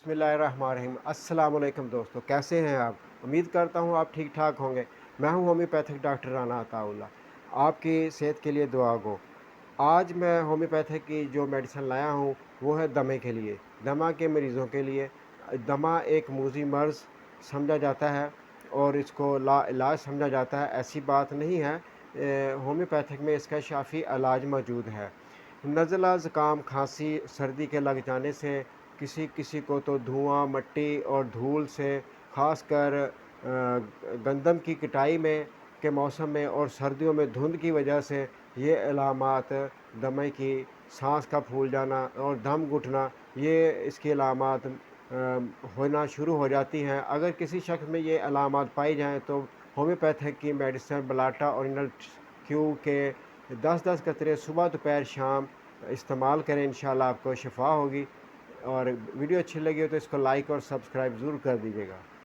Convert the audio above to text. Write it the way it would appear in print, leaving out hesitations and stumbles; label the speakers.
Speaker 1: बिस्मिल्लाहिर्रहमानिर्रहीम। अस्सलाम वालेकुम दोस्तों, कैसे हैं आप? उम्मीद करता हूँ आप ठीक ठाक होंगे। मैं हूँ होम्योपैथिक डॉक्टर राना अताउल्लाह, आपकी सेहत के लिए दुआ गो। आज मैं होम्योपैथिक की जो मेडिसिन लाया हूँ वो है दमे के लिए, दमा के मरीज़ों के लिए। दमा एक मूज़ी मर्ज़ समझा जाता है और इसको लाइलाज समझा जाता है, ऐसी बात नहीं है। होम्योपैथिक में इसका शाफ़ी इलाज मौजूद है। नज़ला, ज़ुकाम, खांसी, सर्दी के लग जाने से किसी किसी को तो धुआं, मिट्टी और धूल से, ख़ासकर गंदम की कटाई में के मौसम में और सर्दियों में धुंध की वजह से ये अलामात दमे की, सांस का फूल जाना और दम घुटना, ये इसकी अलामात होना शुरू हो जाती हैं। अगर किसी शख्स में ये अलामात पाई जाएँ तो होम्योपैथिक की मेडिसिन बलाटा ओरिजिनल क्यू के 10-10 कतरे सुबह, दोपहर, शाम इस्तेमाल करें, इंशाल्लाह आपको शिफ़ा होगी। और वीडियो अच्छी लगी हो तो इसको लाइक और सब्सक्राइब ज़रूर कर दीजिएगा।